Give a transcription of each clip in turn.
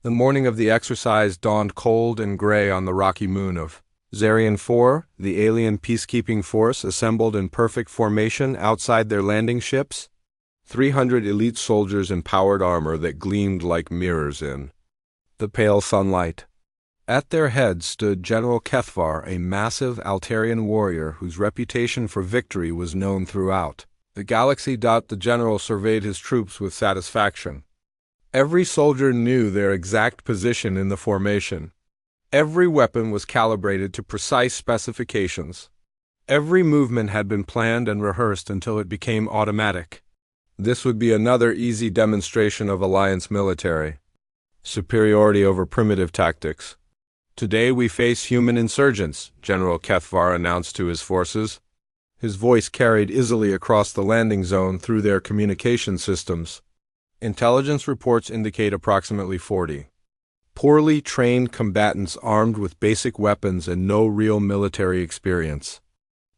The morning of the exercise dawned cold and gray on the rocky moon of Zarian 4, the alien peacekeeping force assembled in perfect formation outside their landing ships, 300 elite soldiers in powered armor that gleamed like mirrors in the pale sunlight. At their head stood General Kethvar, a massive Altarian warrior whose reputation for victory was known throughout the galaxy. The general surveyed his troops with satisfaction. Every soldier knew their exact position in the formation. Every weapon was calibrated to precise specifications. Every movement had been planned and rehearsed until it became automatic. This would be another easy demonstration of Alliance military superiority over primitive tactics. "Today we face human insurgents," General Kethvar announced to his forces. His voice carried easily across the landing zone through their communication systems. Intelligence reports indicate approximately 40 poorly trained combatants armed with basic weapons and no real military experience.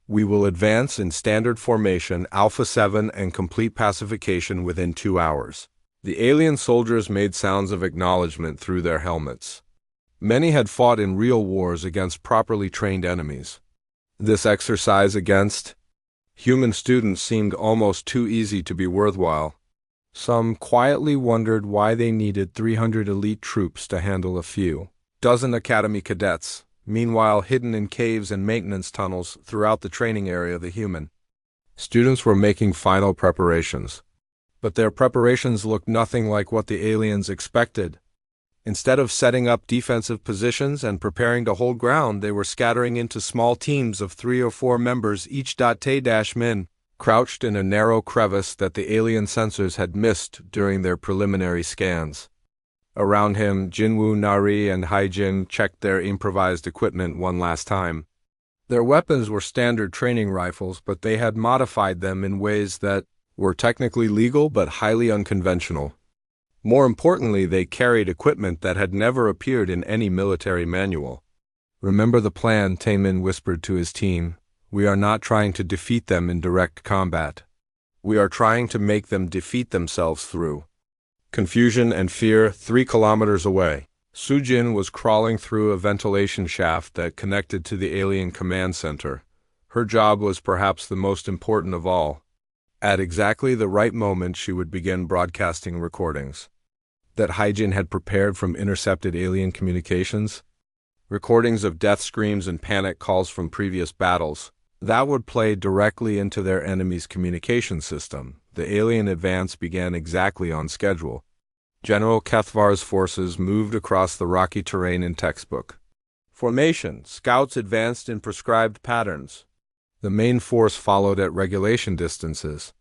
"We will advance in standard formation, Alpha 7, and complete pacification within 2 hours." The alien soldiers made sounds of acknowledgement through their helmets. Many had fought in real wars against properly trained enemies. This exercise against human students seemed almost too easy to be worthwhile. Some quietly wondered why they needed 300 elite troops to handle a few dozen academy cadets, meanwhile hidden in caves and maintenance tunnels throughout the training area. The human students were making final preparations. But their preparations looked nothing like what the aliens expected. Instead of setting up defensive positions and preparing to hold ground, they were scattering into small teams of 3 or 4 members each. Tay-min crouched in a narrow crevice that the alien sensors had missed during their preliminary scans. Around him, Jinwoo, Nari, and Haijin checked their improvised equipment one last time. Their weapons were standard training rifles, but they had modified them in ways that were technically legal but highly unconventional. More importantly, they carried equipment that had never appeared in any military manual. "Remember the plan," Taemin whispered to his team. "We are not trying to defeat them in direct combat. We are trying to make them defeat themselves through confusion and fear." 3 kilometers away, Sujin was crawling through a ventilation shaft that connected to the alien command center. Her job was perhaps the most important of all. At exactly the right moment, she would begin broadcasting recordings that Haijin had prepared from intercepted alien communications. Recordings of death screams and panic calls from previous battles. That would play directly into their enemy's communication system. The alien advance began exactly on schedule. General Kethvar's forces moved across the rocky terrain in textbook formation. Scouts advanced in prescribed patterns. The main force followed at regulation distances.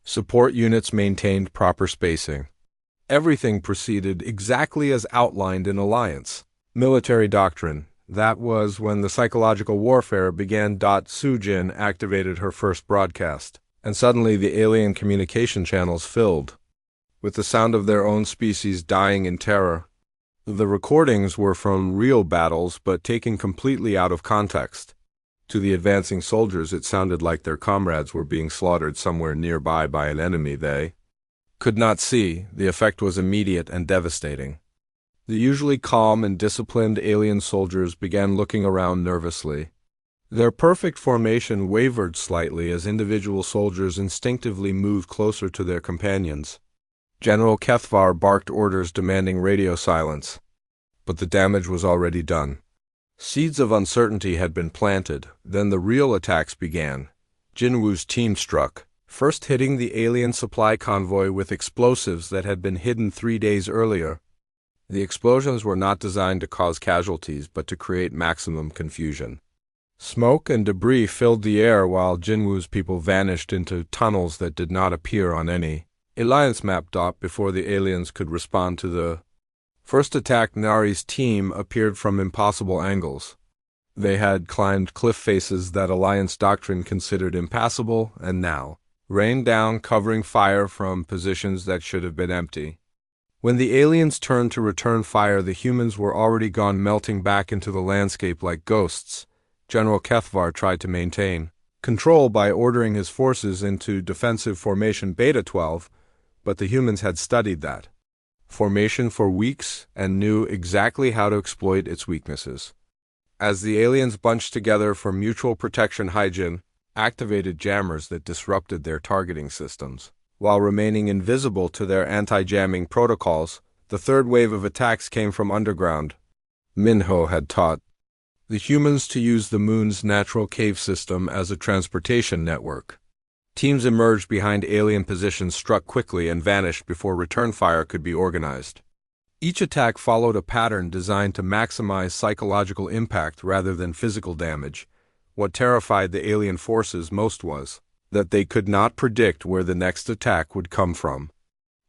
Support units maintained proper spacing. Everything proceeded exactly as outlined in Alliance military doctrine. That was when the psychological warfare began. Sujin activated her first broadcast, and suddenly the alien communication channels filled with the sound of their own species dying in terror. The recordings were from real battles, but taken completely out of context. To the advancing soldiers, it sounded like their comrades were being slaughtered somewhere nearby by an enemy they could not see. The effect was immediate and devastating. The usually calm and disciplined alien soldiers began looking around nervously. Their perfect formation wavered slightly as individual soldiers instinctively moved closer to their companions. General Kethvar barked orders demanding radio silence, but the damage was already done. Seeds of uncertainty had been planted. Then the real attacks began. Jinwoo's team struck, first hitting the alien supply convoy with explosives that had been hidden 3 days earlier. The explosions were not designed to cause casualties, but to create maximum confusion. Smoke and debris filled the air while Jinwoo's people vanished into tunnels that did not appear on any Alliance map. Before the aliens could respond to the first attack, Nari's team appeared from impossible angles. They had climbed cliff faces that Alliance doctrine considered impassable, and now rained down, covering fire from positions that should have been empty. When the aliens turned to return fire, the humans were already gone, melting back into the landscape like ghosts. General Kethvar tried to maintain control by ordering his forces into defensive formation Beta 12, but the humans had studied that formation for weeks and knew exactly how to exploit its weaknesses. As the aliens bunched together for mutual protection, Hyjin activated jammers that disrupted their targeting systems. While remaining invisible to their anti-jamming protocols, the third wave of attacks came from underground. Minho had taught the humans to use the moon's natural cave system as a transportation network. Teams emerged behind alien positions, struck quickly, and vanished before return fire could be organized. Each attack followed a pattern designed to maximize psychological impact rather than physical damage. What terrified the alien forces most was that they could not predict where the next attack would come from.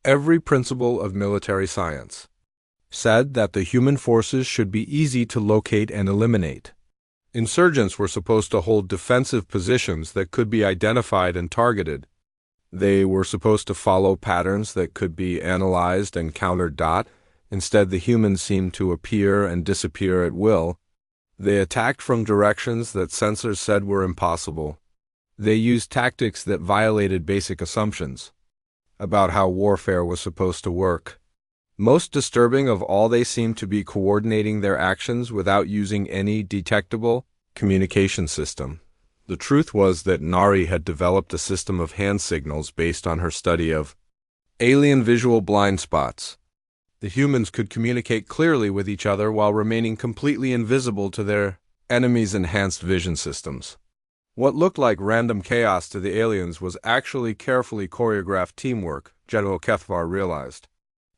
Every principle of military science said that the human forces should be easy to locate and eliminate. Insurgents were supposed to hold defensive positions that could be identified and targeted. They were supposed to follow patterns that could be analyzed and countered. Instead, the humans seemed to appear and disappear at will. They attacked from directions that sensors said were impossible. They used tactics that violated basic assumptions about how warfare was supposed to work. Most disturbing of all, they seemed to be coordinating their actions without using any detectable communication system. The truth was that Nari had developed a system of hand signals based on her study of alien visual blind spots. The humans could communicate clearly with each other while remaining completely invisible to their enemies' enhanced vision systems. What looked like random chaos to the aliens was actually carefully choreographed teamwork. General Kethvar realized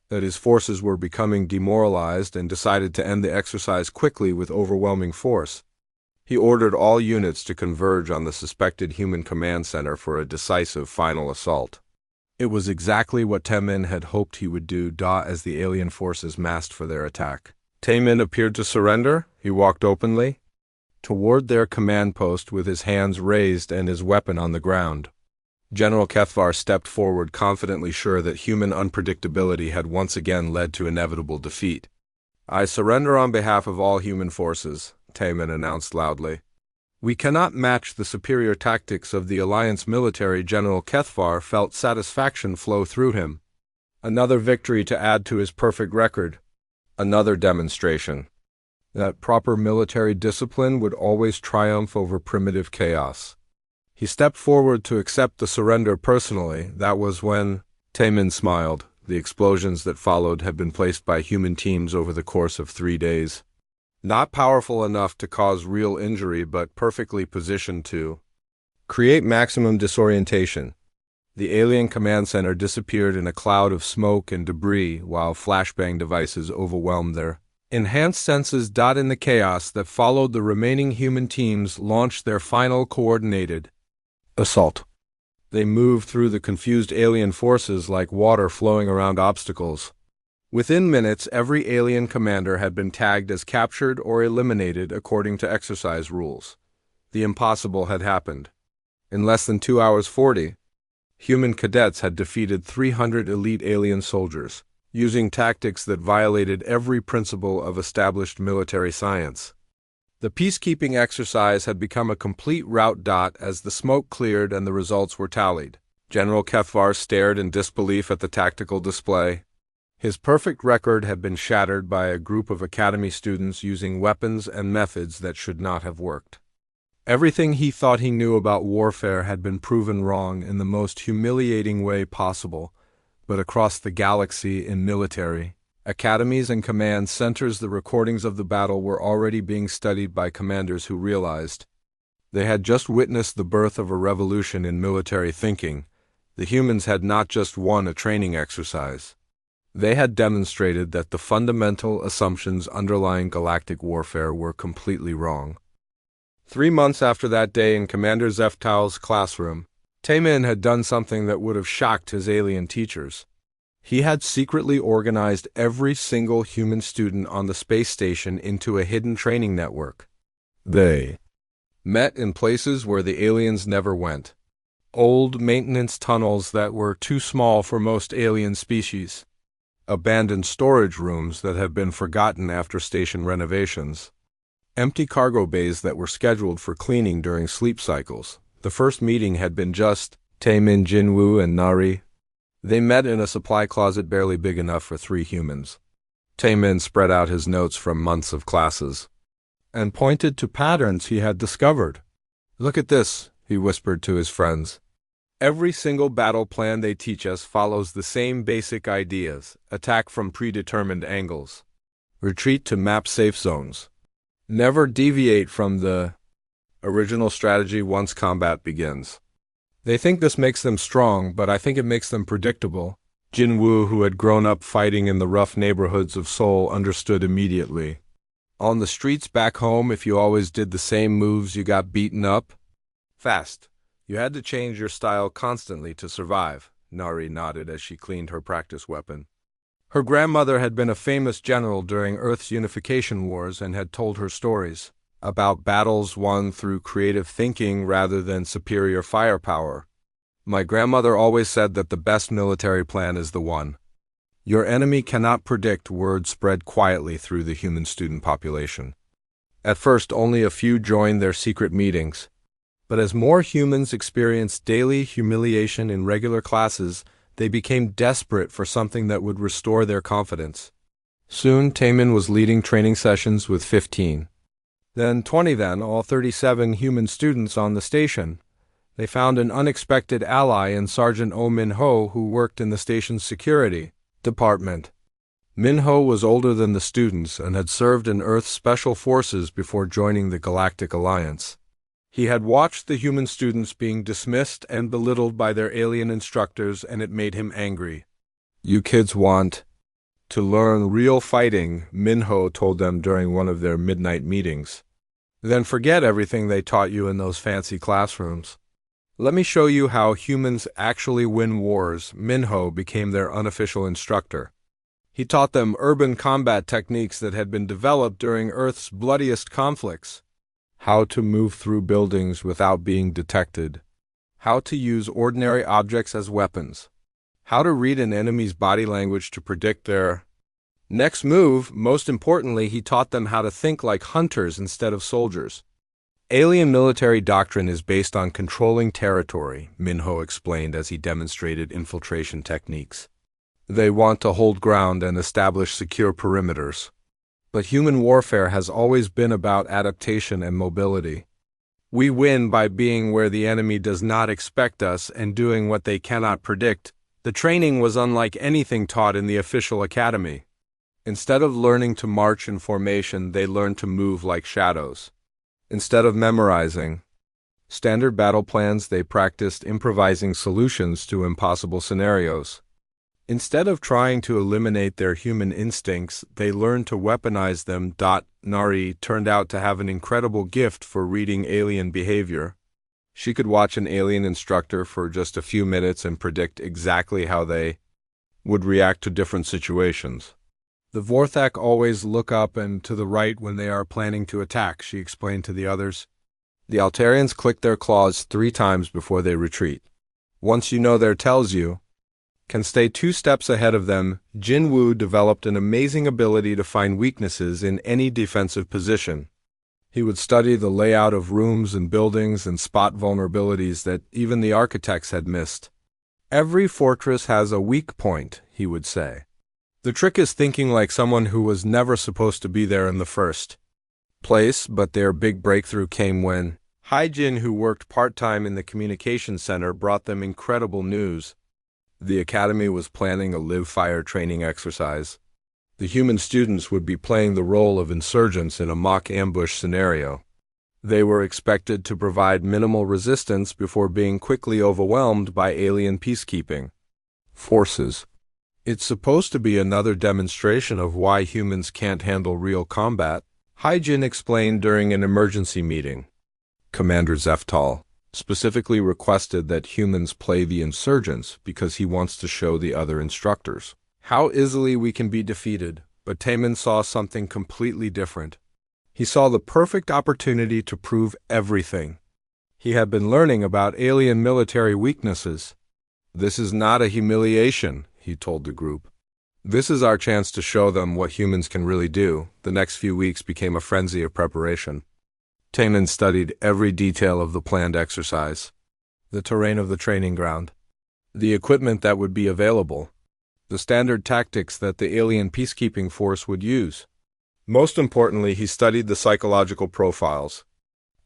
that his forces were becoming demoralized and decided to end the exercise quickly with overwhelming force. He ordered all units to converge on the suspected human command center for a decisive final assault. It was exactly what Taemin had hoped he would do. As the alien forces massed for their attack, Taemin appeared to surrender. He walked openly toward their command post with his hands raised and his weapon on the ground. General Kethvar stepped forward, confidently sure that human unpredictability had once again led to inevitable defeat. "I surrender on behalf of all human forces," Taemin announced loudly. "We cannot match the superior tactics of the Alliance military." General Kethvar felt satisfaction flow through him. Another victory to add to his perfect record. Another demonstration that proper military discipline would always triumph over primitive chaos. He stepped forward to accept the surrender personally. That was when Taemin smiled. The explosions that followed had been placed by human teams over the course of 3 days. Not powerful enough to cause real injury, but perfectly positioned to create maximum disorientation. The alien command center disappeared in a cloud of smoke and debris while flashbang devices overwhelmed their enhanced senses. In the chaos that followed, the remaining human teams launched their final coordinated assault. They moved through the confused alien forces like water flowing around obstacles. Within minutes, every alien commander had been tagged as captured or eliminated according to exercise rules. The impossible had happened. In less than 2 hours 40, human cadets had defeated 300 elite alien soldiers, using tactics that violated every principle of established military science. The peacekeeping exercise had become a complete rout. As the smoke cleared and the results were tallied, General Kethvar stared in disbelief at the tactical display. His perfect record had been shattered by a group of academy students using weapons and methods that should not have worked. Everything he thought he knew about warfare had been proven wrong in the most humiliating way possible. But across the galaxy, in military academies and command centers, the recordings of the battle were already being studied by commanders who realized they had just witnessed the birth of a revolution in military thinking. The humans had not just won a training exercise. They had demonstrated that the fundamental assumptions underlying galactic warfare were completely wrong. 3 months after that day in Commander Zeftal's classroom, Taemin had done something that would have shocked his alien teachers. He had secretly organized every single human student on the space station into a hidden training network. They met in places where the aliens never went. Old maintenance tunnels that were too small for most alien species. Abandoned storage rooms that have been forgotten after station renovations. Empty cargo bays that were scheduled for cleaning during sleep cycles. The first meeting had been just Taemin, Jinwoo, and Nari. They met in a supply closet barely big enough for 3 humans. Taemin spread out his notes from months of classes and pointed to patterns he had discovered. "Look at this," he whispered to his friends. "Every single battle plan they teach us follows the same basic ideas: attack from predetermined angles, retreat to map safe zones, never deviate from the original strategy once combat begins." They think this makes them strong, but I think it makes them predictable. Jinwoo, who had grown up fighting in the rough neighborhoods of Seoul, understood immediately. On the streets back home, if you always did the same moves, you got beaten up fast. You had to change your style constantly to survive. Nari nodded as she cleaned her practice weapon. Her grandmother had been a famous general during Earth's unification wars and had told her stories about battles won through creative thinking rather than superior firepower. "My grandmother always said that the best military plan is the one your enemy cannot predict." Word spread quietly through the human student population. At first, only a few joined their secret meetings, but as more humans experienced daily humiliation in regular classes, they became desperate for something that would restore their confidence. Soon, Taemin was leading training sessions with 15. Then 20, all 37 human students on the station. They found an unexpected ally in Sergeant Oh Min-ho, who worked in the station's security department. Min-ho was older than the students and had served in Earth's Special Forces before joining the Galactic Alliance. He had watched the human students being dismissed and belittled by their alien instructors, and it made him angry. "You kids want to learn real fighting," Min-ho told them during one of their midnight meetings. "Then forget everything they taught you in those fancy classrooms. Let me show you how humans actually win wars." Min-ho became their unofficial instructor. He taught them urban combat techniques that had been developed during Earth's bloodiest conflicts: how to move through buildings without being detected, how to use ordinary objects as weapons, how to read an enemy's body language to predict their next move. Most importantly, he taught them how to think like hunters instead of soldiers. "Alien military doctrine is based on controlling territory," Min-ho explained as he demonstrated infiltration techniques. "They want to hold ground and establish secure perimeters. But human warfare has always been about adaptation and mobility. We win by being where the enemy does not expect us and doing what they cannot predict." The training was unlike anything taught in the official academy. Instead of learning to march in formation, they learned to move like shadows. Instead of memorizing standard battle plans, they practiced improvising solutions to impossible scenarios. Instead of trying to eliminate their human instincts, they learned to weaponize them. Nari turned out to have an incredible gift for reading alien behavior. She could watch an alien instructor for just a few minutes and predict exactly how they would react to different situations. "The Vorthak always look up and to the right when they are planning to attack," she explained to the others. "The Altarians click their claws 3 times before they retreat. Once you know their tells, you can stay 2 steps ahead of them." Jinwoo developed an amazing ability to find weaknesses in any defensive position. He would study the layout of rooms and buildings and spot vulnerabilities that even the architects had missed. "Every fortress has a weak point," he would say. "The trick is thinking like someone who was never supposed to be there in the first place." But their big breakthrough came when Haijin, who worked part-time in the communications center, brought them incredible news. The academy was planning a live-fire training exercise. The human students would be playing the role of insurgents in a mock ambush scenario. They were expected to provide minimal resistance before being quickly overwhelmed by alien peacekeeping forces. "It's supposed to be another demonstration of why humans can't handle real combat," Haijin explained during an emergency meeting. Commander Zeftal specifically requested that humans play the insurgents because he wants to show the other instructors how easily we can be defeated. But Taemin saw something completely different. He saw the perfect opportunity to prove everything he had been learning about alien military weaknesses. "This is not a humiliation," he told the group. "This is our chance to show them what humans can really do." The next few weeks became a frenzy of preparation. Taemin studied every detail of the planned exercise: the terrain of the training ground, the equipment that would be available, the standard tactics that the alien peacekeeping force would use. Most importantly, he studied the psychological profiles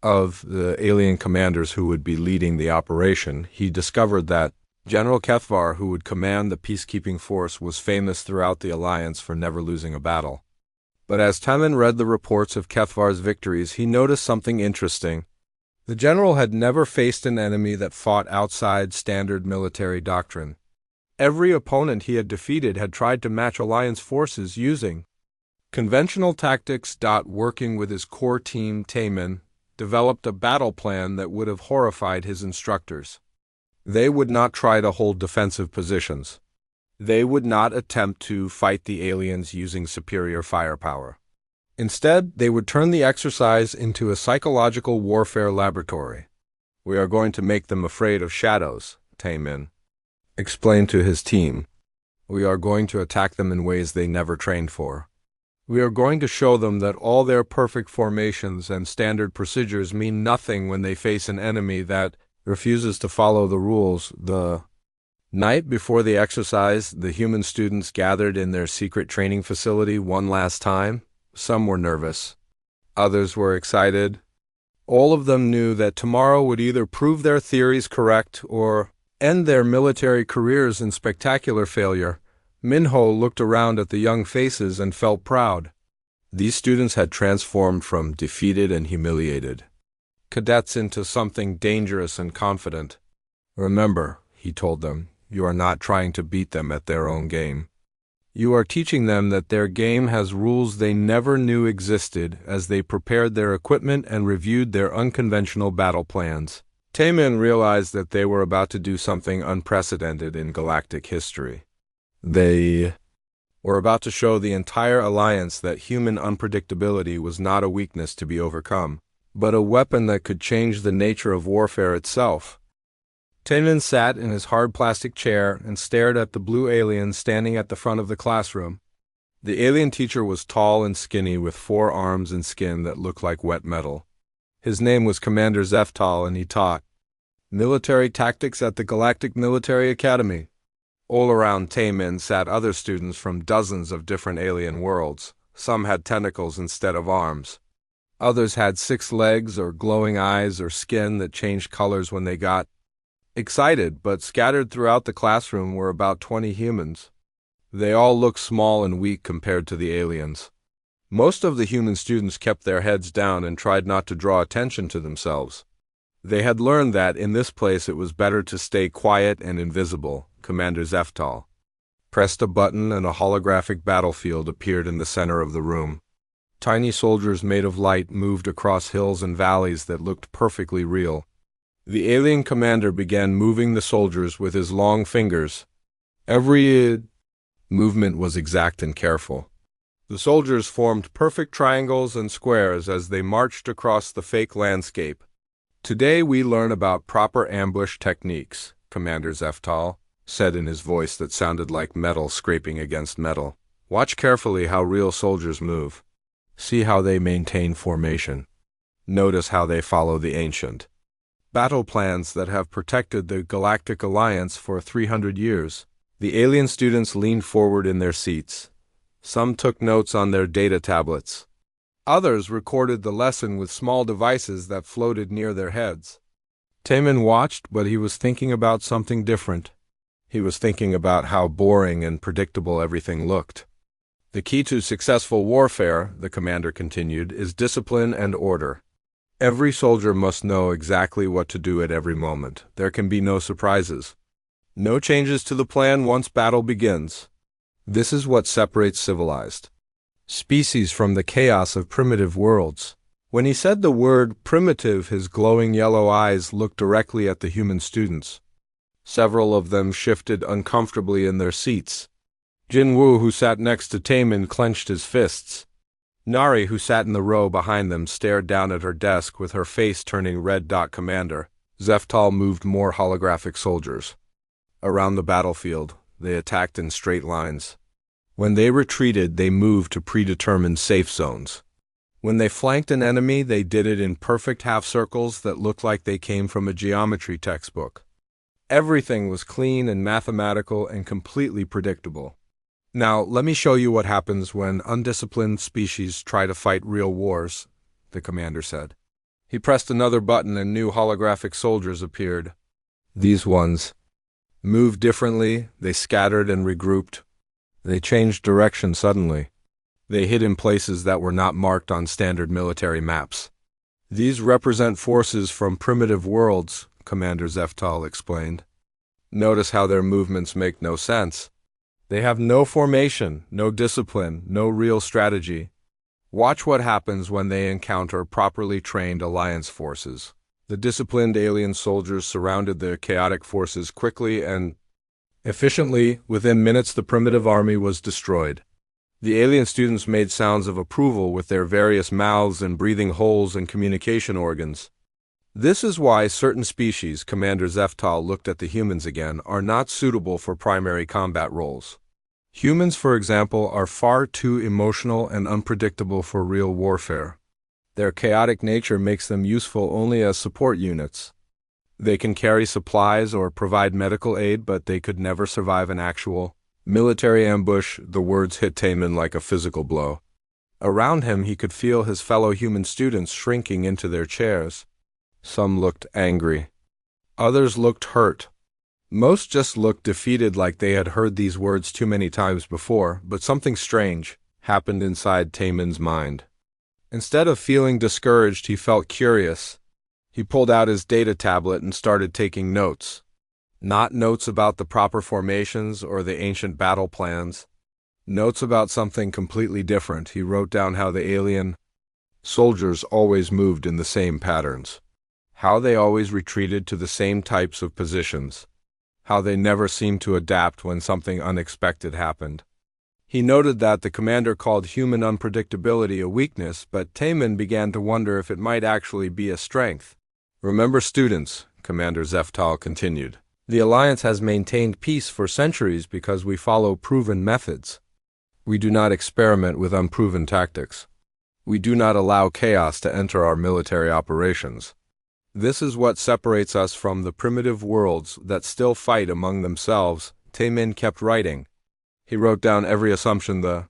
of the alien commanders who would be leading the operation. He discovered that General Kethvar, who would command the peacekeeping force, was famous throughout the Alliance for never losing a battle. But as Taman read the reports of Kethvar's victories, he noticed something interesting. The general had never faced an enemy that fought outside standard military doctrine. Every opponent he had defeated had tried to match Alliance forces using conventional tactics. Working with his core team, Taman developed a battle plan that would have horrified his instructors. They would not try to hold defensive positions. They would not attempt to fight the aliens using superior firepower. Instead, they would turn the exercise into a psychological warfare laboratory. "We are going to make them afraid of shadows," Taman explained to his team. "We are going to attack them in ways they never trained for. We are going to show them that all their perfect formations and standard procedures mean nothing when they face an enemy that refuses to follow the rules." The night before the exercise, the human students gathered in their secret training facility one last time. Some were nervous. Others were excited. All of them knew that tomorrow would either prove their theories correct or end their military careers in spectacular failure. Minho looked around at the young faces and felt proud. These students had transformed from defeated and humiliated cadets into something dangerous and confident. "Remember," he told them, "you are not trying to beat them at their own game. You are teaching them that their game has rules they never knew existed." As they prepared their equipment and reviewed their unconventional battle plans, Taman realized that they were about to do something unprecedented in galactic history. They were about to show the entire Alliance that human unpredictability was not a weakness to be overcome, but a weapon that could change the nature of warfare itself. Taman sat in his hard plastic chair and stared at the blue alien standing at the front of the classroom. The alien teacher was tall and skinny with 4 arms and skin that looked like wet metal. His name was Commander Zeftal, and he taught military tactics at the Galactic Military Academy. All around Taman sat other students from dozens of different alien worlds. Some had tentacles instead of arms. Others had 6 legs or glowing eyes or skin that changed colors when they got excited, but scattered throughout the classroom were about 20 humans. They all looked small and weak compared to the aliens. Most of the human students kept their heads down and tried not to draw attention to themselves. They had learned that in this place it was better to stay quiet and invisible. Commander Zeftal pressed a button and a holographic battlefield appeared in the center of the room. Tiny soldiers made of light moved across hills and valleys that looked perfectly real. The alien commander began moving the soldiers with his long fingers. Every movement was exact and careful. The soldiers formed perfect triangles and squares as they marched across the fake landscape. "Today we learn about proper ambush techniques," Commander Zeftal said in his voice that sounded like metal scraping against metal. "Watch carefully how real soldiers move. See how they maintain formation. Notice how they follow the ancient battle plans that have protected the Galactic Alliance for 300 years. The alien students leaned forward in their seats. Some took notes on their data tablets. Others recorded the lesson with small devices that floated near their heads. Taman watched, but he was thinking about something different. He was thinking about how boring and predictable everything looked. "The key to successful warfare," the commander continued, "is discipline and order. Every soldier must know exactly what to do at every moment. There can be no surprises. No changes to the plan once battle begins. This is what separates civilized species from the chaos of primitive worlds." When he said the word primitive, his glowing yellow eyes looked directly at the human students. Several of them shifted uncomfortably in their seats. Jinwoo, who sat next to Taman, clenched his fists. Nari, who sat in the row behind them, stared down at her desk with her face turning red. Commander Zeftal moved more holographic soldiers around the battlefield. They attacked in straight lines. When they retreated, they moved to predetermined safe zones. When they flanked an enemy, they did it in perfect half circles that looked like they came from a geometry textbook. Everything was clean and mathematical and completely predictable. Now, let me show you what happens when undisciplined species try to fight real wars, the commander said. He pressed another button and new holographic soldiers appeared. These ones moved differently, they scattered and regrouped. They changed direction suddenly. They hid in places that were not marked on standard military maps. These represent forces from primitive worlds, Commander Zeftal explained. Notice how their movements make no sense. They have no formation, no discipline, no real strategy. Watch what happens when they encounter properly trained alliance forces. The disciplined alien soldiers surrounded the chaotic forces quickly and efficiently. Within minutes, the primitive army was destroyed. The alien students made sounds of approval with their various mouths and breathing holes and communication organs. This is why certain species, Commander Zeftal looked at the humans again, are not suitable for primary combat roles. Humans, for example, are far too emotional and unpredictable for real warfare. Their chaotic nature makes them useful only as support units. They can carry supplies or provide medical aid, but they could never survive an actual military ambush. The words hit Taman like a physical blow. Around him, he could feel his fellow human students shrinking into their chairs. Some looked angry. Others looked hurt. Most just looked defeated, like they had heard these words too many times before, but something strange happened inside Taman's mind. Instead of feeling discouraged, he felt curious. He pulled out his data tablet and started taking notes. Not notes about the proper formations or the ancient battle plans. Notes about something completely different. He wrote down how the alien soldiers always moved in the same patterns. How they always retreated to the same types of positions. How they never seemed to adapt when something unexpected happened. He noted that the commander called human unpredictability a weakness, but Taman began to wonder if it might actually be a strength. Remember, students, Commander Zeftal continued, the Alliance has maintained peace for centuries because we follow proven methods. We do not experiment with unproven tactics. We do not allow chaos to enter our military operations. This is what separates us from the primitive worlds that still fight among themselves. Taman kept writing. He wrote down every assumption the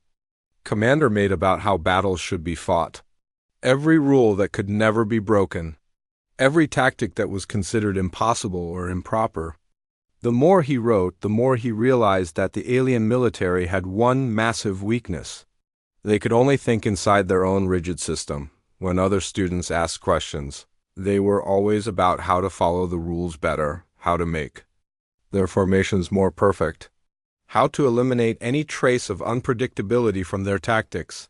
commander made about how battles should be fought. Every rule that could never be broken. Every tactic that was considered impossible or improper. The more he wrote, the more he realized that the alien military had one massive weakness. They could only think inside their own rigid system. When other students asked questions, they were always about how to follow the rules better, how to make their formations more perfect, how to eliminate any trace of unpredictability from their tactics.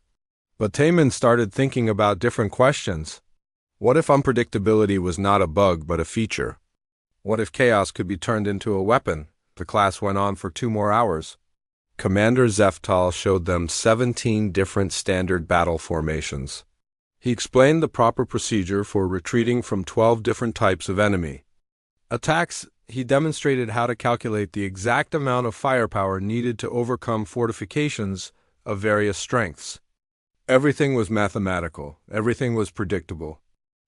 But Taman started thinking about different questions. What if unpredictability was not a bug but a feature? What if chaos could be turned into a weapon? The class went on for 2 more hours. Commander Zeftal showed them 17 different standard battle formations. He explained the proper procedure for retreating from 12 different types of enemy attacks. He demonstrated how to calculate the exact amount of firepower needed to overcome fortifications of various strengths. Everything was mathematical. Everything was predictable.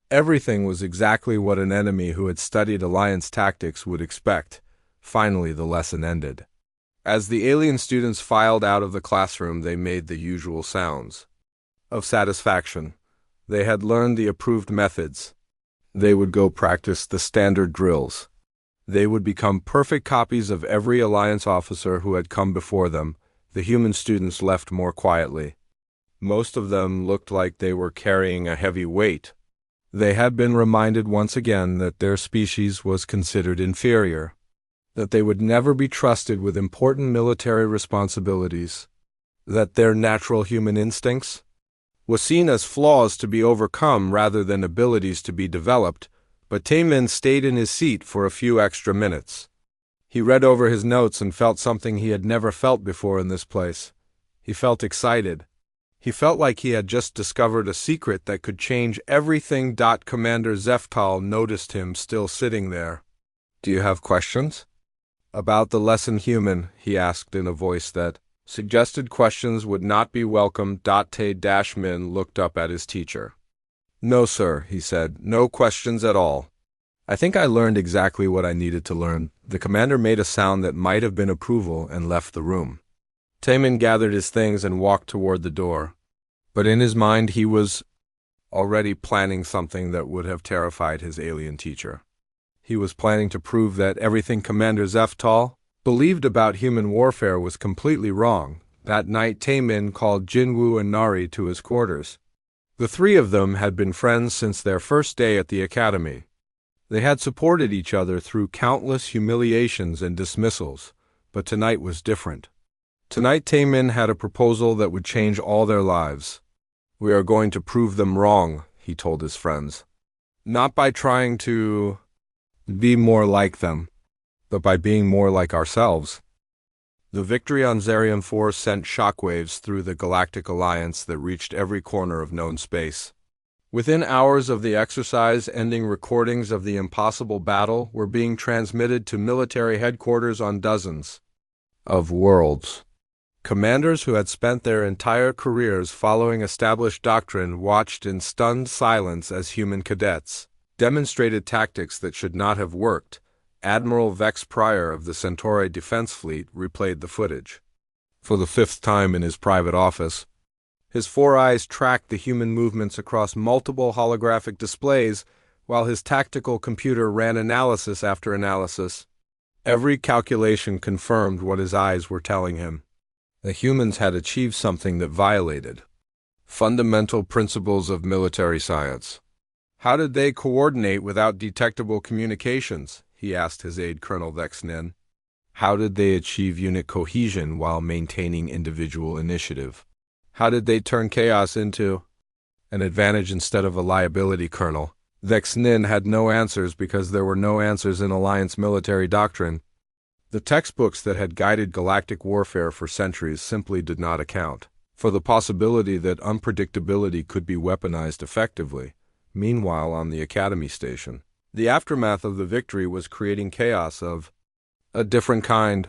Everything was exactly what an enemy who had studied Alliance tactics would expect. Finally, the lesson ended. As the alien students filed out of the classroom, they made the usual sounds of satisfaction. They had learned the approved methods. They would go practice the standard drills. They would become perfect copies of every Alliance officer who had come before them. The human students left more quietly. Most of them looked like they were carrying a heavy weight. They had been reminded once again that their species was considered inferior, that they would never be trusted with important military responsibilities, that their natural human instincts was seen as flaws to be overcome rather than abilities to be developed. But Taman stayed in his seat for a few extra minutes. He read over his notes and felt something he had never felt before in this place. He felt excited. He felt like he had just discovered a secret that could change everything. Commander Zeftal noticed him still sitting there. Do you have questions? About the lesson, human, he asked in a voice that suggested questions would not be welcome. Taman looked up at his teacher. No, sir, he said. No questions at all. I think I learned exactly what I needed to learn. The commander made a sound that might have been approval and left the room. Taemin gathered his things and walked toward the door. But in his mind he was already planning something that would have terrified his alien teacher. He was planning to prove that everything Commander Zeftal believed about human warfare was completely wrong. That night Taemin called Jinwoo and Nari to his quarters. The three of them had been friends since their first day at the academy. They had supported each other through countless humiliations and dismissals, but tonight was different. Tonight Taemin had a proposal that would change all their lives. "We are going to prove them wrong," he told his friends. "Not by trying to be more like them, but by being more like ourselves." The victory on Zarian 4 sent shockwaves through the Galactic Alliance that reached every corner of known space. Within hours of the exercise ending, recordings of the impossible battle were being transmitted to military headquarters on dozens of worlds. Commanders who had spent their entire careers following established doctrine watched in stunned silence as human cadets demonstrated tactics that should not have worked. Admiral Vex Pryor of the Centauri Defense Fleet replayed the footage. For the fifth time in his private office, his four eyes tracked the human movements across multiple holographic displays while his tactical computer ran analysis after analysis. Every calculation confirmed what his eyes were telling him. The humans had achieved something that violated fundamental principles of military science. How did they coordinate without detectable communications? He asked his aide, Colonel Vex Nin. How did they achieve unit cohesion while maintaining individual initiative? How did they turn chaos into an advantage instead of a liability, Colonel? Vex Nin had no answers because there were no answers in Alliance military doctrine. The textbooks that had guided galactic warfare for centuries simply did not account for the possibility that unpredictability could be weaponized effectively. Meanwhile, on the Academy station, the aftermath of the victory was creating chaos of a different kind.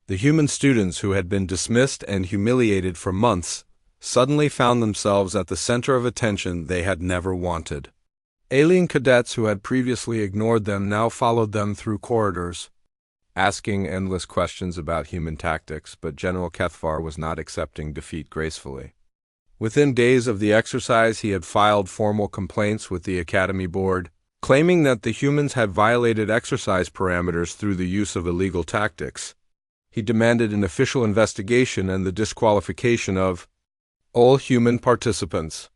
The human students who had been dismissed and humiliated for months suddenly found themselves at the center of attention they had never wanted. Alien cadets who had previously ignored them now followed them through corridors, asking endless questions about human tactics, but General Kethvar was not accepting defeat gracefully. Within days of the exercise, he had filed formal complaints with the Academy Board, claiming that the humans had violated exercise parameters through the use of illegal tactics. He demanded an official investigation and the disqualification of all human participants.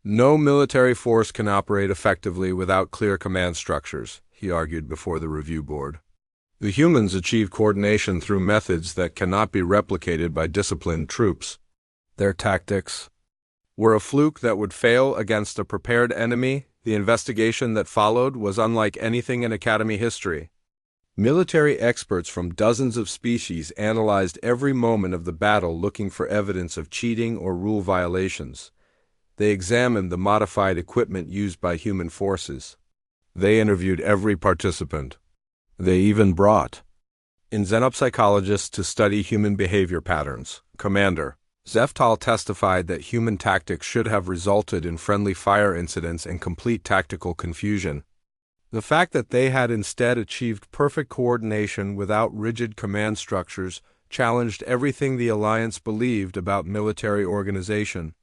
No military force can operate effectively without clear command structures, he argued before the review board. The humans achieve coordination through methods that cannot be replicated by disciplined troops. Their tactics were a fluke that would fail against a prepared enemy. The investigation that followed was unlike anything in Academy history. Military experts from dozens of species analyzed every moment of the battle, looking for evidence of cheating or rule violations. They examined the modified equipment used by human forces. They interviewed every participant. They even brought in xenopsychologists to study human behavior patterns. Commander Zeftal testified that human tactics should have resulted in friendly fire incidents and complete tactical confusion. The fact that they had instead achieved perfect coordination without rigid command structures challenged everything the Alliance believed about military organization.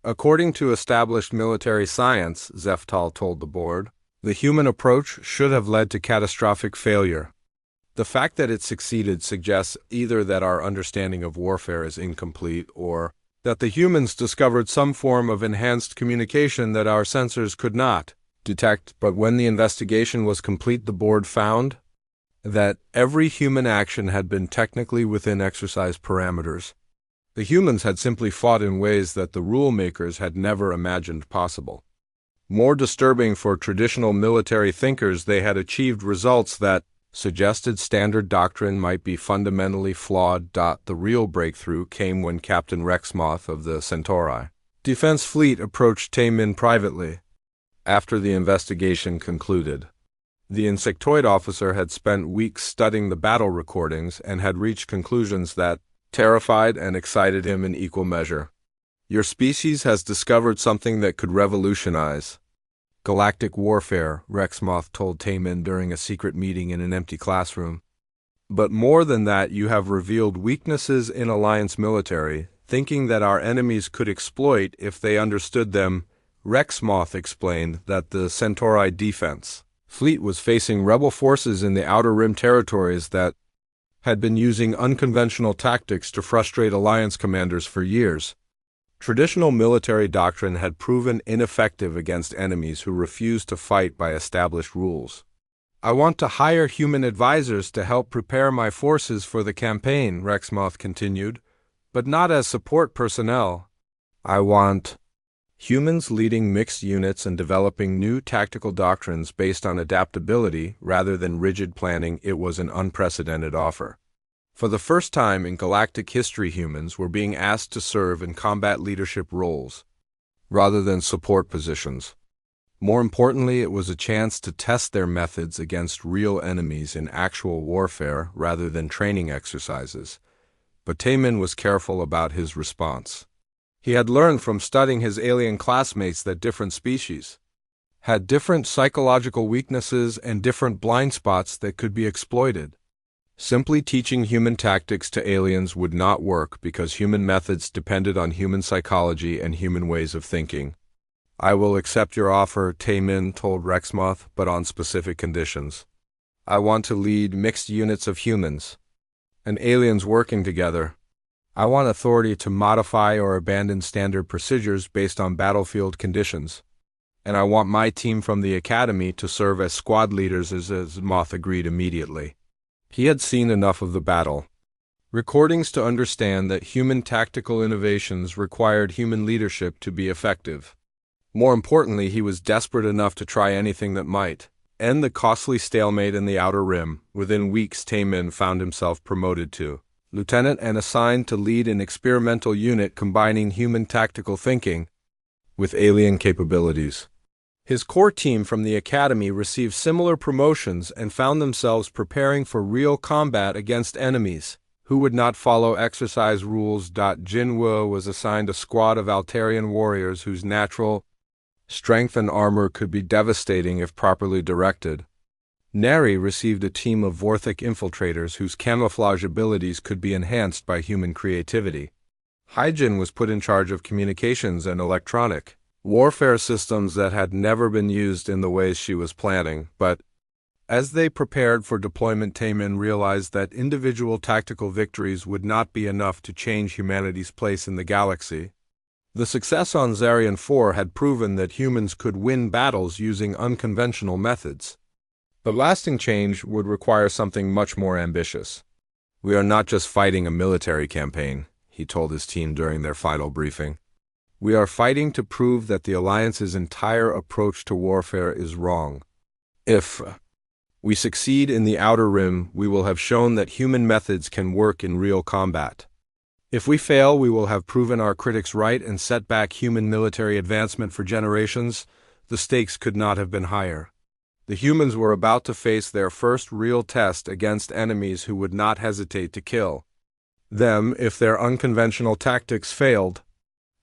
According to established military science, Zeftal told the board, the human approach should have led to catastrophic failure. The fact that it succeeded suggests either that our understanding of warfare is incomplete or that the humans discovered some form of enhanced communication that our sensors could not detect. But when the investigation was complete, the board found that every human action had been technically within exercise parameters. The humans had simply fought in ways that the rule makers had never imagined possible. More disturbing for traditional military thinkers, they had achieved results that suggested standard doctrine might be fundamentally flawed. The real breakthrough came when Captain Rexmoth of the Centauri Defense Fleet approached Taemin privately. After the investigation concluded, the insectoid officer had spent weeks studying the battle recordings and had reached conclusions that terrified and excited him in equal measure. Your species has discovered something that could revolutionize galactic warfare, Rexmoth told Taemin during a secret meeting in an empty classroom. But more than that, you have revealed weaknesses in Alliance military, thinking that our enemies could exploit if they understood them. Rexmoth explained that the Centauri defense fleet was facing rebel forces in the Outer Rim territories that had been using unconventional tactics to frustrate Alliance commanders for years. Traditional military doctrine had proven ineffective against enemies who refused to fight by established rules. I want to hire human advisors to help prepare my forces for the campaign, Rexmoth continued, but not as support personnel. I want humans leading mixed units and developing new tactical doctrines based on adaptability rather than rigid planning. It was an unprecedented offer. For the first time in galactic history, humans were being asked to serve in combat leadership roles rather than support positions. More importantly, it was a chance to test their methods against real enemies in actual warfare rather than training exercises. But Taemin was careful about his response. He had learned from studying his alien classmates that different species had different psychological weaknesses and different blind spots that could be exploited. Simply teaching human tactics to aliens would not work because human methods depended on human psychology and human ways of thinking. I will accept your offer, Taemin told Rexmoth, but on specific conditions. I want to lead mixed units of humans and aliens working together. I want authority to modify or abandon standard procedures based on battlefield conditions. And I want my team from the Academy to serve as squad leaders, as Moth agreed immediately. He had seen enough of the battle recordings to understand that human tactical innovations required human leadership to be effective. More importantly, he was desperate enough to try anything that might end the costly stalemate in the Outer Rim. Within weeks, Taemin found himself promoted to lieutenant and assigned to lead an experimental unit combining human tactical thinking with alien capabilities. His core team from the Academy received similar promotions and found themselves preparing for real combat against enemies who would not follow exercise rules. Jinwoo was assigned a squad of Altarian warriors whose natural strength and armor could be devastating if properly directed. Neri received a team of Vorthic infiltrators whose camouflage abilities could be enhanced by human creativity. Hyjin was put in charge of communications and electronic warfare systems that had never been used in the ways she was planning, but as they prepared for deployment, Taemin realized that individual tactical victories would not be enough to change humanity's place in the galaxy. The success on Zarian 4 had proven that humans could win battles using unconventional methods. But lasting change would require something much more ambitious. We are not just fighting a military campaign, he told his team during their final briefing. We are fighting to prove that the Alliance's entire approach to warfare is wrong. If we succeed in the Outer Rim, we will have shown that human methods can work in real combat. If we fail, we will have proven our critics right and set back human military advancement for generations. The stakes could not have been higher. The humans were about to face their first real test against enemies who would not hesitate to kill them if their unconventional tactics failed.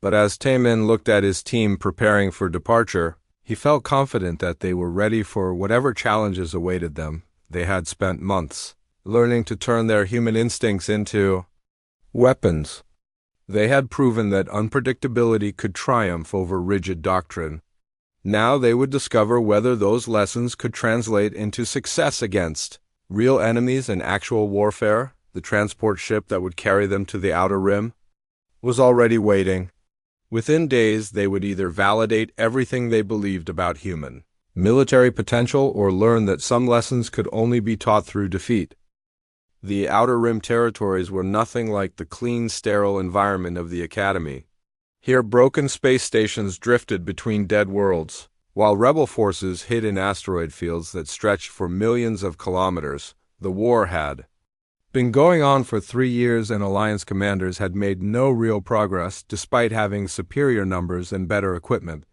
But as Taemin looked at his team preparing for departure, he felt confident that they were ready for whatever challenges awaited them. They had spent months learning to turn their human instincts into weapons. They had proven that unpredictability could triumph over rigid doctrine. Now they would discover whether those lessons could translate into success against real enemies in actual warfare. The transport ship that would carry them to the Outer Rim was already waiting. Within days, they would either validate everything they believed about human military potential or learn that some lessons could only be taught through defeat. The Outer Rim territories were nothing like the clean, sterile environment of the Academy. Here, broken space stations drifted between dead worlds, while rebel forces hid in asteroid fields that stretched for millions of kilometers. The war had been going on for 3 years, and Alliance commanders had made no real progress despite having superior numbers and better equipment.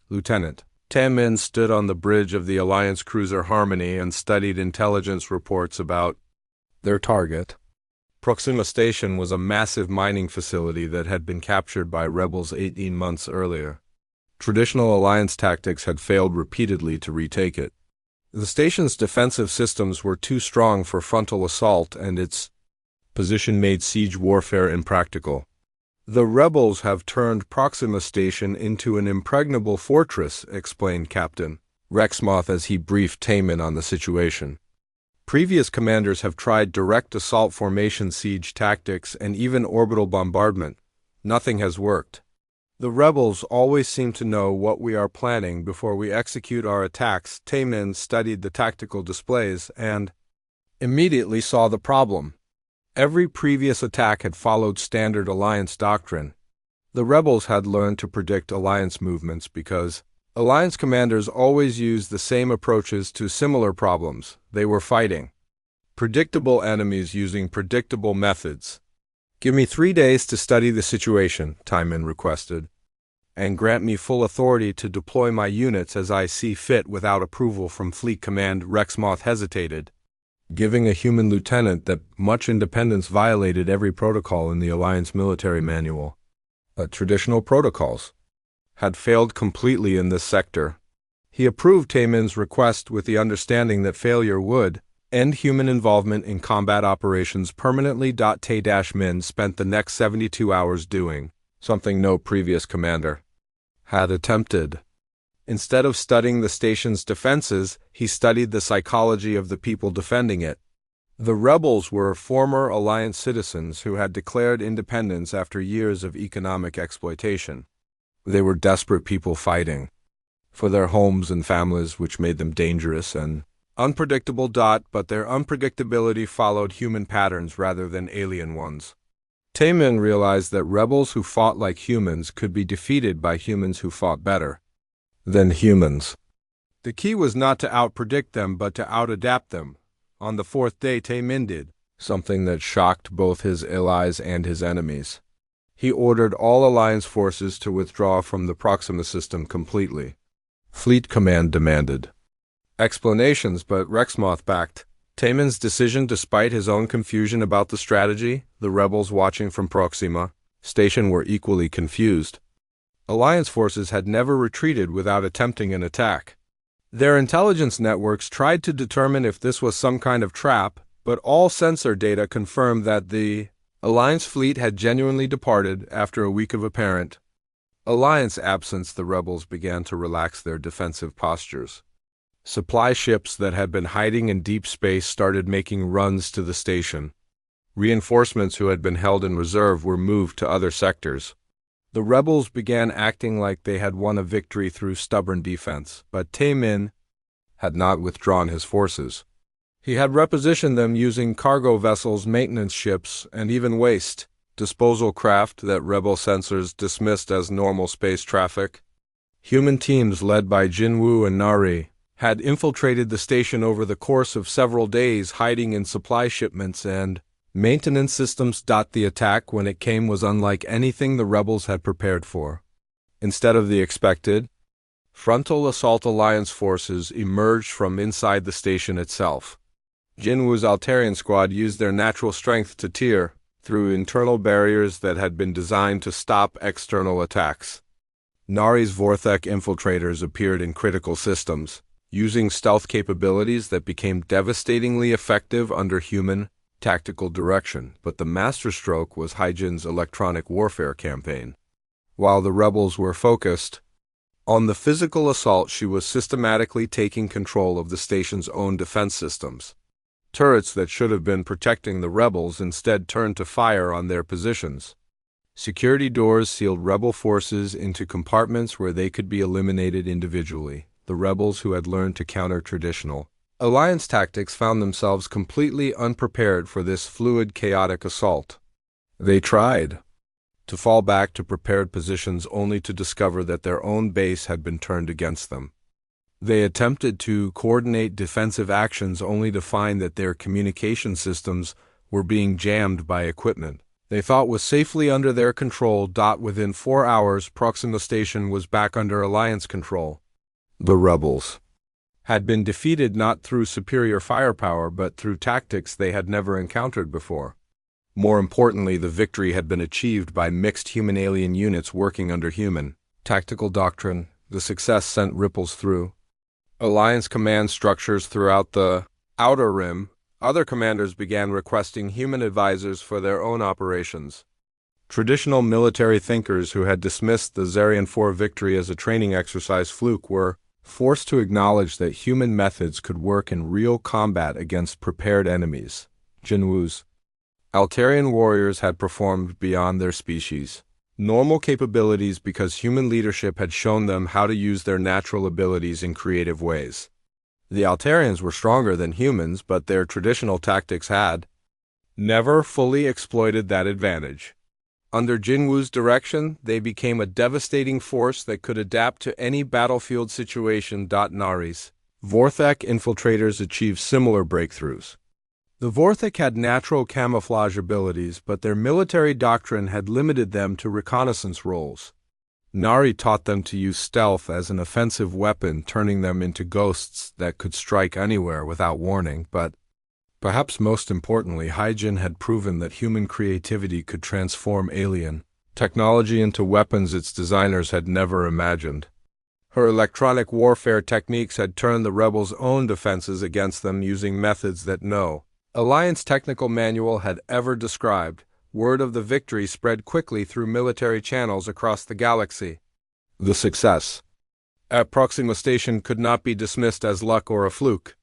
Lieutenant Taemin stood on the bridge of the Alliance cruiser Harmony and studied intelligence reports about their target. Proxima Station was a massive mining facility that had been captured by rebels 18 months earlier. Traditional Alliance tactics had failed repeatedly to retake it. The station's defensive systems were too strong for frontal assault, and its position made siege warfare impractical. "The rebels have turned Proxima Station into an impregnable fortress," explained Captain Rexmoth as he briefed Taman on the situation. "Previous commanders have tried direct assault formation siege tactics and even orbital bombardment. Nothing has worked. The rebels always seem to know what we are planning before we execute our attacks." Taman studied the tactical displays and immediately saw the problem. Every previous attack had followed standard Alliance doctrine. The rebels had learned to predict Alliance movements because Alliance commanders always used the same approaches to similar problems. They were fighting predictable enemies using predictable methods. "Give me 3 days to study the situation," Timon requested, "and grant me full authority to deploy my units as I see fit without approval from Fleet Command." Rexmoth hesitated. Giving a human lieutenant that much independence violated every protocol in the Alliance military manual. Traditional protocols had failed completely in this sector. He approved Taman's request with the understanding that failure would end human involvement in combat operations permanently. Tay-Min spent the next 72 hours doing something no previous commander had attempted. Instead of studying the station's defenses, he studied the psychology of the people defending it. The rebels were former Alliance citizens who had declared independence after years of economic exploitation. They were desperate people fighting for their homes and families, which made them dangerous and unpredictable. But their unpredictability followed human patterns rather than alien ones. Taman realized that rebels who fought like humans could be defeated by humans who fought better than humans. The key was not to outpredict them, but to outadapt them. On the 4th day, Taman did something that shocked both his allies and his enemies. He ordered all Alliance forces to withdraw from the Proxima system completely. Fleet Command demanded explanations, but Rexmoth backed Taman's decision despite his own confusion about the strategy. The rebels watching from Proxima Station were equally confused. Alliance forces had never retreated without attempting an attack. Their intelligence networks tried to determine if this was some kind of trap, but all sensor data confirmed that the Alliance fleet had genuinely departed after a week of apparent Alliance absence. The rebels began to relax their defensive postures. Supply ships that had been hiding in deep space started making runs to the station. Reinforcements who had been held in reserve were moved to other sectors. The rebels began acting like they had won a victory through stubborn defense, but Taman had not withdrawn his forces. He had repositioned them using cargo vessels, maintenance ships, and even waste disposal craft that rebel sensors dismissed as normal space traffic. Human teams led by Jinwoo and Nari had infiltrated the station over the course of several days, hiding in supply shipments and maintenance systems. The attack, when it came, was unlike anything the rebels had prepared for. Instead of the expected frontal assault, Alliance forces emerged from inside the station itself. Jinwoo's Altarian squad used their natural strength to tear through internal barriers that had been designed to stop external attacks. Nari's Vorthek infiltrators appeared in critical systems, using stealth capabilities that became devastatingly effective under human tactical direction, but the masterstroke was Hyjin's electronic warfare campaign. While the rebels were focused on the physical assault, she was systematically taking control of the station's own defense systems. Turrets that should have been protecting the rebels instead turned to fire on their positions. Security doors sealed rebel forces into compartments where they could be eliminated individually. The rebels who had learned to counter traditional Alliance tactics found themselves completely unprepared for this fluid, chaotic assault. They tried to fall back to prepared positions only to discover that their own base had been turned against them. They attempted to coordinate defensive actions only to find that their communication systems were being jammed by equipment they thought was safely under their control. Within 4 hours, Proxima Station was back under Alliance control. The rebels had been defeated not through superior firepower but through tactics they had never encountered before. More importantly, the victory had been achieved by mixed human-alien units working under human tactical doctrine. The success sent ripples through Alliance command structures throughout the Outer Rim, other commanders began requesting human advisors for their own operations. Traditional military thinkers who had dismissed the Zarian 4 victory as a training exercise fluke were forced to acknowledge that human methods could work in real combat against prepared enemies. Jinwu's Altarian warriors had performed beyond their species' normal capabilities because human leadership had shown them how to use their natural abilities in creative ways. The Altarians were stronger than humans, but their traditional tactics had never fully exploited that advantage. Under Jinwu's direction, they became a devastating force that could adapt to any battlefield situation. Nari's Vorthek infiltrators achieved similar breakthroughs. The Vorthek had natural camouflage abilities, but their military doctrine had limited them to reconnaissance roles. Nari taught them to use stealth as an offensive weapon, turning them into ghosts that could strike anywhere without warning, but perhaps most importantly, Hyjin had proven that human creativity could transform alien technology into weapons its designers had never imagined. Her electronic warfare techniques had turned the rebels' own defenses against them using methods that no Alliance technical manual had ever described. Word of the victory spread quickly through military channels across the galaxy. The success at Proxima Station could not be dismissed as luck or a fluke.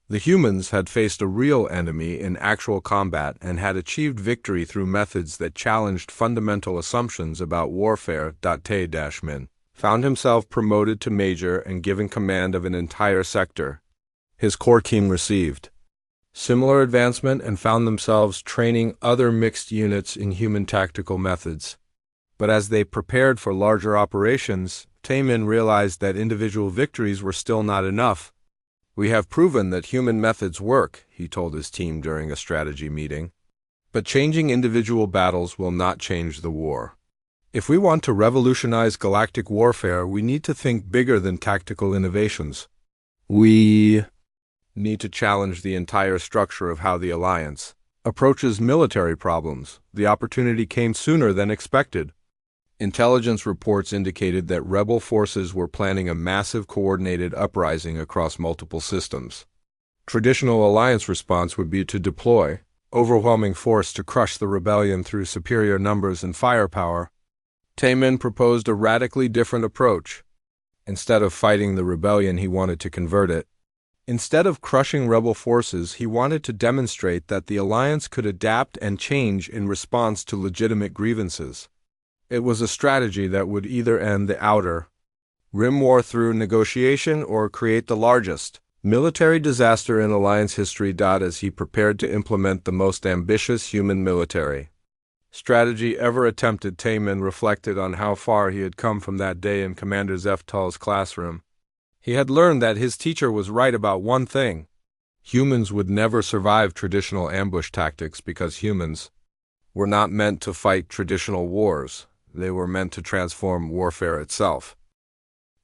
The humans had faced a real enemy in actual combat and had achieved victory through methods that challenged fundamental assumptions about warfare. Tae-min found himself promoted to major and given command of an entire sector. His core team received similar advancement and found themselves training other mixed units in human tactical methods. But as they prepared for larger operations, Tae-min realized that individual victories were still not enough. "We have proven that human methods work," he told his team during a strategy meeting. "But changing individual battles will not change the war. If we want to revolutionize galactic warfare, we need to think bigger than tactical innovations. We need to challenge the entire structure of how the Alliance approaches military problems." The opportunity came sooner than expected. Intelligence reports indicated that rebel forces were planning a massive coordinated uprising across multiple systems. Traditional Alliance response would be to deploy overwhelming force to crush the rebellion through superior numbers and firepower. Tae-min proposed a radically different approach. Instead of fighting the rebellion, he wanted to convert it. Instead of crushing rebel forces, he wanted to demonstrate that the Alliance could adapt and change in response to legitimate grievances. It was a strategy that would either end the Outer Rim war through negotiation or create the largest military disaster in Alliance history. As he prepared to implement the most ambitious human military strategy ever attempted, Tae-min reflected on how far he had come from that day in Commander Zeftal's classroom. He had learned that his teacher was right about one thing. Humans would never survive traditional ambush tactics because humans were not meant to fight traditional wars. They were meant to transform warfare itself.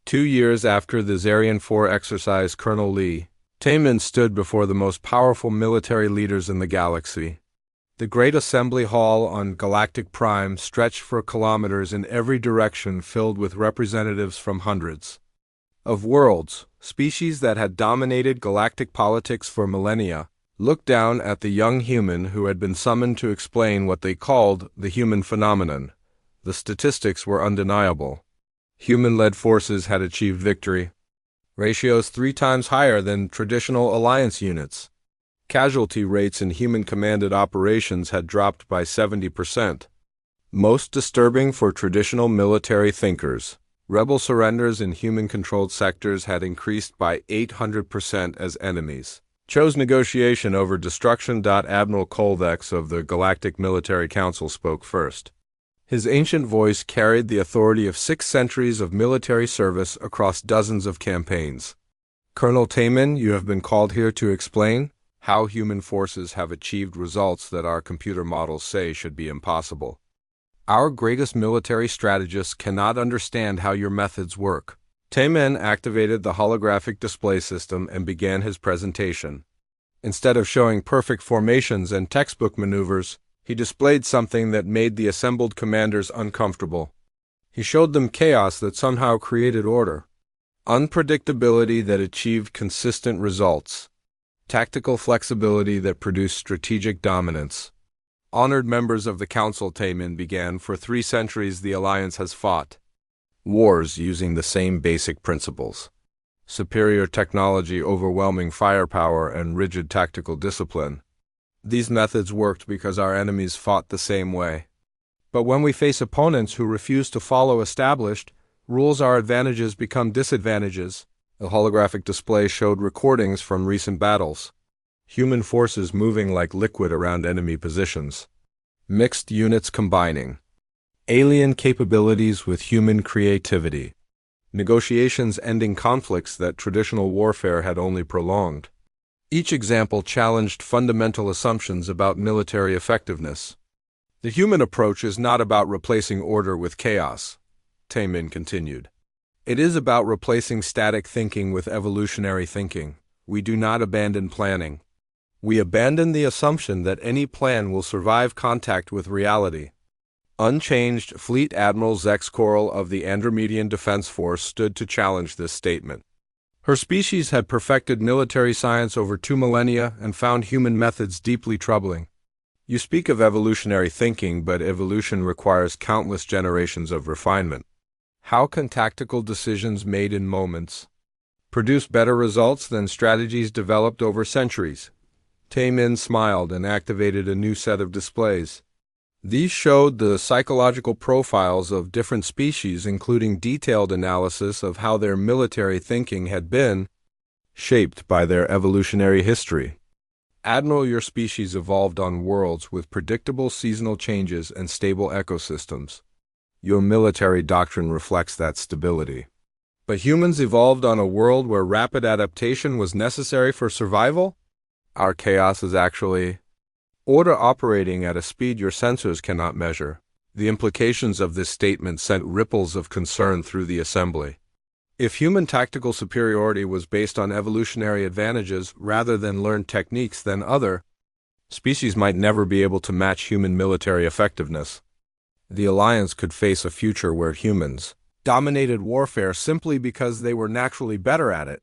2 years after the Zarian 4 exercise, Colonel Lee Tae-min stood before the most powerful military leaders in the galaxy. The Great Assembly Hall on Galactic Prime stretched for kilometers in every direction, filled with representatives from hundreds of worlds. Species that had dominated galactic politics for millennia looked down at the young human who had been summoned to explain what they called the human phenomenon. The statistics were undeniable. Human-led forces had achieved victory ratios 3 times higher than traditional Alliance units. Casualty rates in human-commanded operations had dropped by 70%. Most disturbing for traditional military thinkers, rebel surrenders in human-controlled sectors had increased by 800% as enemies chose negotiation over destruction. Admiral Kolvex of the Galactic Military Council spoke first. His ancient voice carried the authority of 6 centuries of military service across dozens of campaigns. "Colonel Tae-min, you have been called here to explain how human forces have achieved results that our computer models say should be impossible. Our greatest military strategists cannot understand how your methods work." Tae-min activated the holographic display system and began his presentation. Instead of showing perfect formations and textbook maneuvers, he displayed something that made the assembled commanders uncomfortable. He showed them chaos that somehow created order. unpredictability that achieved consistent results, tactical flexibility that produced strategic dominance. Honored members of the Council, Taemin began, for 3 centuries the Alliance has fought wars using the same basic principles. Superior technology, overwhelming firepower, and rigid tactical discipline. These methods worked because our enemies fought the same way. But when we face opponents who refuse to follow established rules, our advantages become disadvantages. A holographic display showed recordings from recent battles. Human forces moving like liquid around enemy positions. Mixed units combining. Alien capabilities with human creativity. Negotiations ending conflicts that traditional warfare had only prolonged. Each example challenged fundamental assumptions about military effectiveness. The human approach is not about replacing order with chaos, Taemin continued. It is about replacing static thinking with evolutionary thinking. We do not abandon planning. We abandon the assumption that any plan will survive contact with reality. Unchanged, Fleet Admiral Zex Coral of the Andromedian Defense Force stood to challenge this statement. Her species had perfected military science over 2 millennia and found human methods deeply troubling. You speak of evolutionary thinking, but evolution requires countless generations of refinement. How can tactical decisions made in moments produce better results than strategies developed over centuries? Taemin smiled and activated a new set of displays. These showed the psychological profiles of different species, including detailed analysis of how their military thinking had been shaped by their evolutionary history. Admiral, your species evolved on worlds with predictable seasonal changes and stable ecosystems. Your military doctrine reflects that stability. But humans evolved on a world where rapid adaptation was necessary for survival? Our chaos is actually order operating at a speed your sensors cannot measure. The implications of this statement sent ripples of concern through the assembly. If human tactical superiority was based on evolutionary advantages rather than learned techniques, then other species might never be able to match human military effectiveness. The Alliance could face a future where humans dominated warfare simply because they were naturally better at it.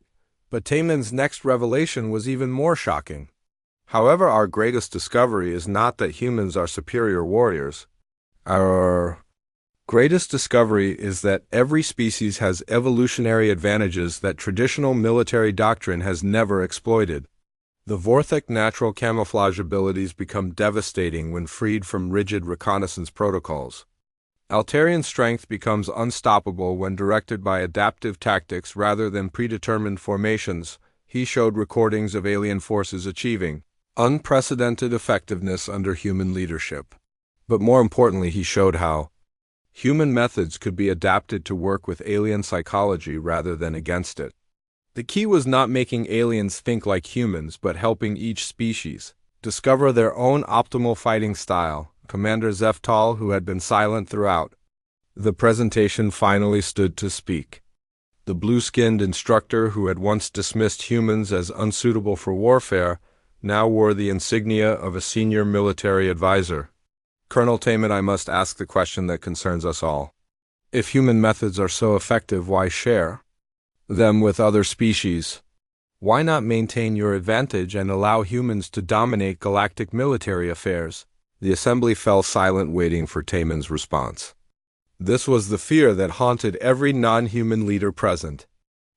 But Taemin's next revelation was even more shocking. However, our greatest discovery is not that humans are superior warriors. Our greatest discovery is that every species has evolutionary advantages that traditional military doctrine has never exploited. The Vorthic natural camouflage abilities become devastating when freed from rigid reconnaissance protocols. Altarian strength becomes unstoppable when directed by adaptive tactics rather than predetermined formations. He showed recordings of alien forces achieving unprecedented effectiveness under human leadership. But more importantly, he showed how human methods could be adapted to work with alien psychology rather than against it. The key was not making aliens think like humans, but helping each species discover their own optimal fighting style. Commander Zeftal, who had been silent throughout the presentation, finally stood to speak. The blue-skinned instructor, who had once dismissed humans as unsuitable for warfare, now wore the insignia of a senior military advisor. Colonel Taemin, I must ask the question that concerns us all. If human methods are so effective, why share them with other species? Why not maintain your advantage and allow humans to dominate galactic military affairs? The assembly fell silent, waiting for Taemin's response. This was the fear that haunted every non-human leader present.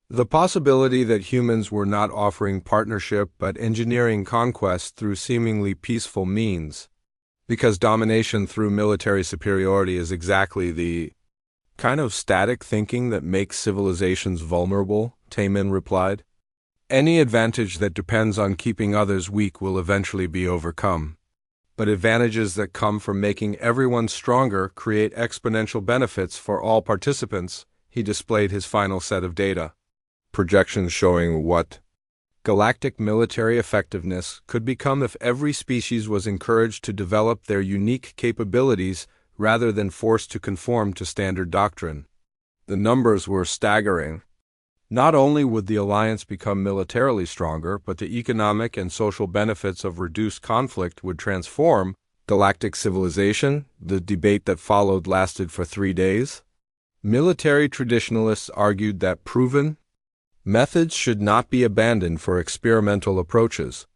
The possibility that humans were not offering partnership but engineering conquest through seemingly peaceful means. Because domination through military superiority is exactly the kind of static thinking that makes civilizations vulnerable, Taemin replied. Any advantage that depends on keeping others weak will eventually be overcome. But advantages that come from making everyone stronger create exponential benefits for all participants. He displayed his final set of data. Projections showing what galactic military effectiveness could become if every species was encouraged to develop their unique capabilities rather than forced to conform to standard doctrine. The numbers were staggering. Not only would the Alliance become militarily stronger, but the economic and social benefits of reduced conflict would transform galactic civilization. The debate that followed lasted for 3 days. Military traditionalists argued that proven Methods should not be abandoned for experimental approaches.